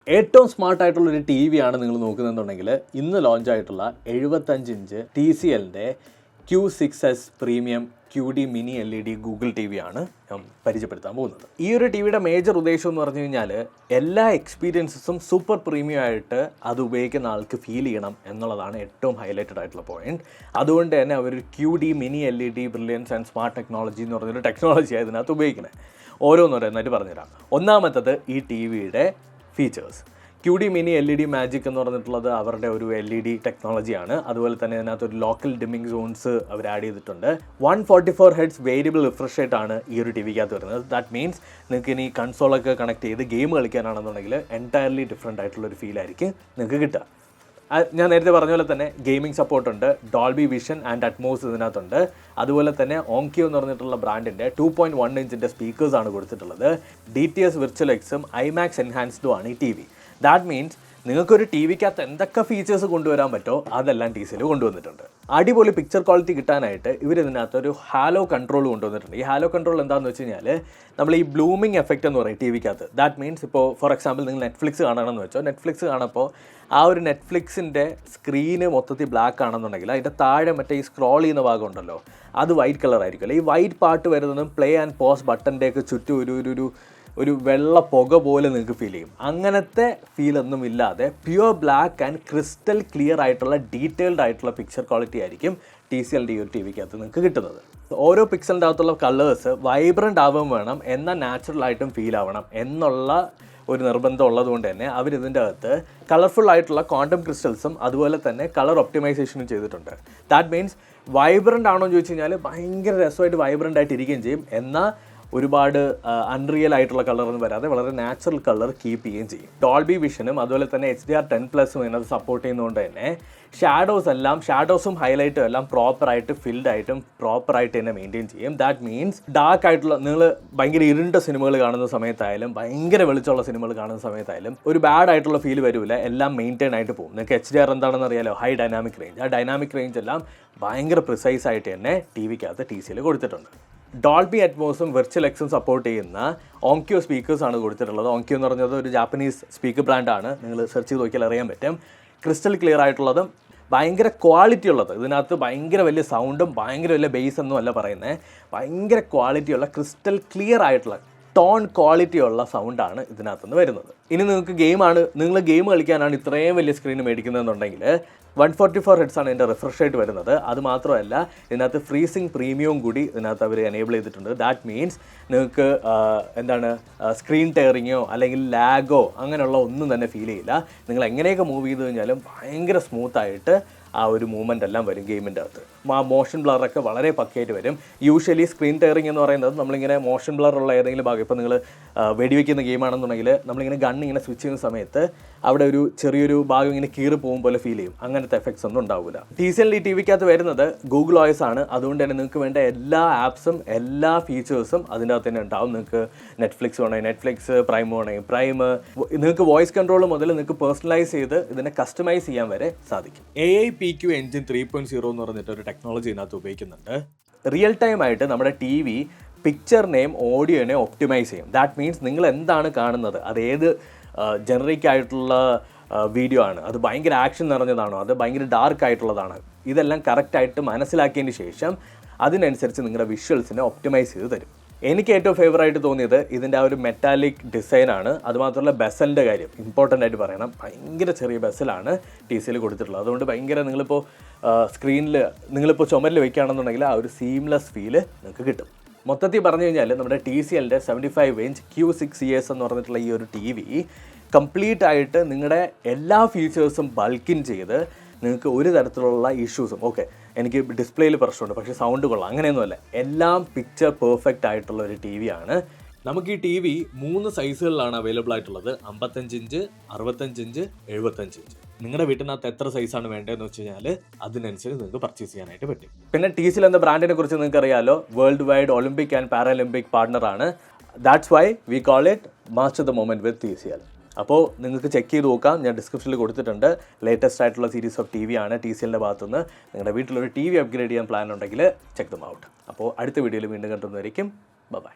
ഏറ്റവും സ്മാർട്ട് ആയിട്ടുള്ള ഒരു ടി വി ആണ് നിങ്ങൾ നോക്കുന്നതെന്നുണ്ടെങ്കിൽ ഇന്ന് ലോഞ്ച് ആയിട്ടുള്ള 75 ഇഞ്ച് TCLൻ്റെ Q6S premium QD mini LED Google T V ആണ് ഞാൻ പരിചയപ്പെടുത്താൻ പോകുന്നത്. ഈ ഒരു ടി വിയുടെ മേജർ ഉദ്ദേശം എന്ന് പറഞ്ഞു കഴിഞ്ഞാൽ എല്ലാ എക്സ്പീരിയൻസസും സൂപ്പർ പ്രീമിയം ആയിട്ട് അത് ഉപയോഗിക്കുന്ന ആൾക്ക് ഫീൽ ചെയ്യണം എന്നുള്ളതാണ് ഏറ്റവും ഹൈലൈറ്റഡ് ആയിട്ടുള്ള പോയിന്റ്. അതുകൊണ്ട് തന്നെ അവർ QD mini LED brilliance and smart technology എന്ന് പറഞ്ഞൊരു ടെക്നോളജിയാണ് ഇതിനകത്ത് ഉപയോഗിക്കുന്നത്. ഓരോന്നോരോന്നായിട്ട് പറഞ്ഞുതരാം. ഒന്നാമത്തത് ഈ ടി വിയുടെ features. QD mini LED magic എന്ന് പറഞ്ഞിട്ടുള്ളത് അവരുടെ ഒരു LED ടെക്നോളജിയാണ്. അതുപോലെ തന്നെ അതിനകത്തൊരു ലോക്കൽ ഡിമ്മിങ് സോൺസ് അവർ ആഡ് ചെയ്തിട്ടുണ്ട്. 144 Hz വേരിയബിൾ റിഫ്രഷ് റേറ്റ് ആണ് ഈ ഒരു ടി വിക്കകത്ത് വരുന്നത്. ദാറ്റ് മീൻസ് നിങ്ങൾക്ക് ഇനി കൺസോളൊക്കെ കണക്ട് ചെയ്ത് ഗെയിം കളിക്കാനാണെന്നുണ്ടെങ്കിൽ എൻറ്റയർലി ഡിഫറെൻ്റ് ആയിട്ടുള്ളൊരു ഫീലായിരിക്കും നിങ്ങൾക്ക് കിട്ടുക. ഞാൻ നേരത്തെ പറഞ്ഞ പോലെ തന്നെ ഗെയിമിംഗ് സപ്പോർട്ടുണ്ട്, ഡോൾബി വിഷൻ ആൻഡ് അറ്റ്മോസ് ഇതിനകത്തുണ്ട്. അതുപോലെ തന്നെ ഓങ്കിയോ എന്ന് പറഞ്ഞിട്ടുള്ള ബ്രാൻഡിൻ്റെ 2.1 ഇഞ്ചിൻ്റെ സ്പീക്കേഴ്സാണ് കൊടുത്തിട്ടുള്ളത്. DTS വിർച്വൽ എക്സും IMAX എൻഹാൻസ്ഡും ആണ് ഈ ടി വി. ദാറ്റ് മീൻസ് നിങ്ങൾക്കൊരു ടി വിക്കകത്ത് എന്തൊക്കെ ഫീച്ചേഴ്സ് കൊണ്ടുവരാൻ പറ്റുമോ അതെല്ലാം TCL കൊണ്ടുവന്നിട്ടുണ്ട്. അടിപൊളി പിക്ചർ ക്വാളിറ്റി കിട്ടാനായിട്ട് ഇവരിതിനകത്തൊരു ഹാലോ കൺട്രോൾ കൊണ്ടുവന്നിട്ടുണ്ട്. ഈ ഹാലോ കൺട്രോൾ എന്താണെന്ന് വെച്ച് കഴിഞ്ഞാൽ നമ്മൾ ഈ ബ്ലൂമിങ് എഫക്റ്റ് എന്ന് പറയും ടി വിക്കകത്ത്. ദാറ്റ് മീൻസ് ഇപ്പോൾ ഫോർ എക്സാമ്പിൾ നിങ്ങൾ നെറ്റ്ഫ്ലിക്സ് കാണണമെന്ന് വെച്ചോ, നെറ്റ്ഫ്ലിക്സ് കാണുമ്പോൾ ആ ഒരു നെറ്റ്ഫ്ലിക്സിൻ്റെ സ്ക്രീന് മൊത്തത്തിൽ ബ്ലാക്ക് ആണെന്നുണ്ടെങ്കിൽ അതിൻ്റെ താഴെ മറ്റേ ഈ സ്ക്രോൾ ചെയ്യുന്ന ഭാഗം ഉണ്ടല്ലോ അത് വൈറ്റ് കളർ ആയിരിക്കുമല്ലോ. ഈ വൈറ്റ് പാർട്ട് വരുന്നതും പ്ലേ ആൻഡ് പോസ് ബട്ടൻ്റെയൊക്കെ ചുറ്റും ഒരു വെള്ള പുക പോലെ നിങ്ങൾക്ക് ഫീൽ ചെയ്യും. അങ്ങനത്തെ ഫീലൊന്നും ഇല്ലാതെ pure black and crystal clear ആയിട്ടുള്ള ഡീറ്റെയിൽഡ് ആയിട്ടുള്ള പിക്ചർ ക്വാളിറ്റി ആയിരിക്കും TCLൻ്റെ ഈ ഒരു ടി വിക്കകത്ത് നിങ്ങൾക്ക് കിട്ടുന്നത്. ഓരോ പിക്സലിൻ്റെ അകത്തുള്ള കളേഴ്സ് വൈബ്രൻ്റ് ആവാൻ വേണം, എന്നാൽ നാച്ചുറൽ ആയിട്ടും ഫീൽ ആവണം എന്നുള്ള ഒരു നിർബന്ധം ഉള്ളതുകൊണ്ട് തന്നെ അവരിതിൻ്റെ അകത്ത് കളർഫുൾ ആയിട്ടുള്ള ക്വാണ്ടം ക്രിസ്റ്റൽസും അതുപോലെ തന്നെ കളർ ഒപ്റ്റിമൈസേഷനും ചെയ്തിട്ടുണ്ട്. ദാറ്റ് മീൻസ് വൈബ്രൻ്റ് ആണോ എന്ന് ചോദിച്ചു കഴിഞ്ഞാൽ ഭയങ്കര രസമായിട്ട് വൈബ്രൻ്റ് ആയിട്ട് ഇരിക്കുകയും ചെയ്യും, എന്നാൽ ഒരുപാട് അൺറിയൽ ആയിട്ടുള്ള കളറൊന്നും വരാതെ വളരെ നാച്ചുറൽ കളർ കീപ്പ് ചെയ്യുകയും ചെയ്യും. ഡോൾബി വിഷനും അതുപോലെ തന്നെ HDR10+ ഇതിനകത്ത് സപ്പോർട്ട് ചെയ്യുന്നതുകൊണ്ട് തന്നെ ഷാഡോസും ഹൈലൈറ്റും എല്ലാം പ്രോപ്പറായിട്ട് ഫിൽഡായിട്ടും പ്രോപ്പറായിട്ട് തന്നെ മെയിൻറ്റെയിൻ ചെയ്യും. ദാറ്റ് മീൻസ് ഡാർക്ക് ആയിട്ടുള്ള നിങ്ങൾ ഭയങ്കര ഇരുണ്ട സിനിമകൾ കാണുന്ന സമയത്തായാലും ഭയങ്കര വെളിച്ചമുള്ള സിനിമകൾ കാണുന്ന സമയത്തായാലും ഒരു ബാഡ് ആയിട്ടുള്ള ഫീൽ വരില്ല, എല്ലാം മെയിൻറ്റെയിൻ ആയിട്ട് പോകും. നിങ്ങൾക്ക് HDR എന്താണെന്ന് അറിയാലോ, ഹൈ ഡൈനാമിക് റേഞ്ച്. ആ ഡൈനാമിക് റേഞ്ച് എല്ലാം ഭയങ്കര പ്രിസൈസ് ആയിട്ട് തന്നെ ടി വിക്കകത്ത് TCL കൊടുത്തിട്ടുണ്ട്. ഡോൾബി അറ്റ്മോസും വിർച്വൽ എക്സും സപ്പോർട്ട് ചെയ്യുന്ന ഓങ്കിയോ സ്പീക്കേഴ്സാണ് കൊടുത്തിട്ടുള്ളത്. ഓങ്കിയോ എന്ന് പറഞ്ഞത് ഒരു ജാപ്പനീസ് സ്പീക്കർ ബ്രാൻഡാണ്. നിങ്ങൾ സെർച്ച് ചെയ്ത് നോക്കിയാൽ അറിയാൻ പറ്റും. ക്രിസ്റ്റൽ ക്ലിയർ ആയിട്ടുള്ളതും ഭയങ്കര ക്വാളിറ്റി ഉള്ളത്. ഇതിനകത്ത് ഭയങ്കര വലിയ സൗണ്ടും ഭയങ്കര വലിയ ബേസ് ഒന്നും അല്ല പറയുന്നത്, ഭയങ്കര ക്വാളിറ്റിയുള്ള ക്രിസ്റ്റൽ ക്ലിയർ ആയിട്ടുള്ള ടോൺ ക്വാളിറ്റിയുള്ള സൗണ്ടാണ് ഇതിനകത്തുനിന്ന് വരുന്നത്. ഇനി നിങ്ങൾ ഗെയിം കളിക്കാനാണ് ഇത്രയും വലിയ സ്ക്രീൻ മേടിക്കുന്നതെന്നുണ്ടെങ്കിൽ 144 Hz ആണ് ഇതിൻ്റെ റിഫ്രഷ് റേറ്റ് വരുന്നത്. അതുമാത്രമല്ല ഇതിനകത്ത് ഫ്രീസിങ് പ്രീമിയവും കൂടി ഇതിനകത്ത് അവർ എനേബിൾ ചെയ്തിട്ടുണ്ട്. ദാറ്റ് മീൻസ് നിങ്ങൾക്ക് സ്ക്രീൻ ടയറിങ്ങോ അല്ലെങ്കിൽ ലാഗോ അങ്ങനെയുള്ള ഒന്നും തന്നെ ഫീൽ ചെയ്യില്ല. നിങ്ങൾ എങ്ങനെയൊക്കെ മൂവ് ചെയ്ത് കഴിഞ്ഞാലും ഭയങ്കര സ്മൂത്തായിട്ട് ആ ഒരു മൂവ്മെൻ്റ് എല്ലാം വരും ഗെയിമിൻ്റെ അകത്ത്. മോഷൻ ബ്ലറൊക്കെ വളരെ പക്കയായിട്ട് വരും. യൂഷ്വലി സ്ക്രീൻ ടയറിങ് എന്ന് പറയുന്നത് നമ്മളിങ്ങനെ മോഷൻ ബ്ലറുള്ള ഏതെങ്കിലും ഭാഗം, ഇപ്പോൾ നിങ്ങൾ വെടിവെക്കുന്ന ഗെയിമാണെന്നുണ്ടെങ്കിൽ നമ്മളിങ്ങനെ ഗണ്ണിങ്ങനെ സ്വിച്ച് ചെയ്യുന്ന സമയത്ത് അവിടെ ഒരു ചെറിയൊരു ഭാഗം ഇങ്ങനെ കീറി പോകും പോലെ ഫീൽ ചെയ്യും. അങ്ങനത്തെ എഫക്ട്സ് ഒന്നും ഉണ്ടാവില്ല. TCL ഈ ടി വിക്കകത്ത് വരുന്നത് Google OS ആണ്. അതുകൊണ്ട് തന്നെ നിങ്ങൾക്ക് വേണ്ട എല്ലാ ആപ്സും എല്ലാ ഫീച്ചേഴ്സും അതിൻ്റെ അകത്ത് തന്നെ ഉണ്ടാവും. നിങ്ങൾക്ക് നെറ്റ്ഫ്ലിക്സ് വേണമെങ്കിൽ നെറ്റ്ഫ്ലിക്സ്, പ്രൈം വേണമെങ്കിൽ പ്രൈം, നിങ്ങൾക്ക് വോയിസ് കൺട്രോൾ മുതൽ നിങ്ങൾക്ക് പേഴ്സണലൈസ് ചെയ്ത് ഇതിനെ കസ്റ്റമൈസ് ചെയ്യാൻ വരെ സാധിക്കും. AIPQ എൻജിൻ 3.0 എന്ന് പറഞ്ഞിട്ട് ഒരു ടെക്നോളജി ഇതിനകത്ത് ഉപയോഗിക്കുന്നുണ്ട്. റിയൽ ടൈം ആയിട്ട് നമ്മുടെ ടി വി പിക്ചറിനെയും ഓഡിയോനെയും ഒപ്റ്റിമൈസ് ചെയ്യും. ദാറ്റ് മീൻസ് നിങ്ങൾ എന്താണ് കാണുന്നത്, അത് ഏത് ജനറിക് ആയിട്ടുള്ള വീഡിയോ ആണ്, അത് ഭയങ്കര ആക്ഷൻ നിറഞ്ഞതാണോ, അത് ഭയങ്കര ഡാർക്ക് ആയിട്ടുള്ളതാണ്, ഇതെല്ലാം കറക്റ്റായിട്ട് മനസ്സിലാക്കിയതിന് ശേഷം അതിനനുസരിച്ച് നിങ്ങളുടെ വിഷ്വൽസിനെ ഒപ്റ്റിമൈസ് ചെയ്ത് തരും. എനിക്ക് ഏറ്റവും ഫേവറായിട്ട് തോന്നിയത് ഇതിൻ്റെ ആ ഒരു മെറ്റാലിക് ഡിസൈനാണ്. അതുമാത്രമല്ല ബെസലിൻ്റെ കാര്യം ഇമ്പോർട്ടൻ്റ് ആയിട്ട് പറയണം. ഭയങ്കര ചെറിയ ബെസലാണ് TCL കൊടുത്തിട്ടുള്ളത്. അതുകൊണ്ട് ഭയങ്കര നിങ്ങളിപ്പോൾ നിങ്ങളിപ്പോൾ ചുമരിൽ വയ്ക്കുകയാണെന്നുണ്ടെങ്കിൽ ആ ഒരു സീംലെസ് ഫീല് നിങ്ങൾക്ക് കിട്ടും. മൊത്തത്തിൽ പറഞ്ഞു കഴിഞ്ഞാൽ നമ്മുടെ TCLൻ്റെ 75 ഇഞ്ച് Q6S എന്ന് പറഞ്ഞിട്ടുള്ള ഈ ഒരു ടി വി കംപ്ലീറ്റ് ആയിട്ട് നിങ്ങളുടെ എല്ലാ ഫീച്ചേഴ്സും ബൾക്കിൻ ചെയ്ത് നിങ്ങൾക്ക് ഒരു തരത്തിലുള്ള ഇഷ്യൂസും, ഓക്കെ എനിക്ക് ഡിസ്പ്ലേയിൽ പ്രശ്നമുണ്ട് പക്ഷേ സൗണ്ട് കൊള്ളാം, അങ്ങനെയൊന്നുമല്ല, എല്ലാം പിക്ചർ പെർഫെക്റ്റ് ആയിട്ടുള്ള ഒരു ടി വിയാണ്. നമുക്ക് ഈ ടി വി 3 സൈസുകളിലാണ് അവൈലബിൾ ആയിട്ടുള്ളത്. 55 ഇഞ്ച്, 65 ഇഞ്ച്, 75 ഇഞ്ച്. നിങ്ങളുടെ വീട്ടിനകത്ത് എത്ര സൈസാണ് വേണ്ടതെന്ന് വെച്ച് കഴിഞ്ഞാൽ അതിനനുസരിച്ച് നിങ്ങൾക്ക് പർച്ചേസ് ചെയ്യാനായിട്ട് പറ്റും. പിന്നെ TCL എന്ന ബ്രാൻഡിനെ കുറിച്ച് നിങ്ങൾക്ക് അറിയാലോ, world wide Olympic and Paralympic പാർട്ണറാണ്. That's why we call it master the moment with TCL. അപ്പോൾ നിങ്ങൾക്ക് ചെക്ക് ചെയ്ത് നോക്കാം, ഞാൻ ഡിസ്ക്രിപ്ഷനിൽ കൊടുത്തിട്ടുണ്ട്. ലേറ്റസ്റ്റ് ആയിട്ടുള്ള സീരീസ് ഓഫ് ടി വി ആണ് TCLൻ്റെ ഭാഗത്തുനിന്ന്. നിങ്ങളുടെ വീട്ടിലൊരു ടി വി അപ്ഗ്രേഡ് ചെയ്യാൻ പ്ലാൻ ഉണ്ടെങ്കിൽ ചെക്ക് ദം ഔട്ട്. അപ്പോൾ അടുത്ത വീഡിയോയിൽ വീണ്ടും കണ്ടുവന്നതായിരിക്കും. ബൈ.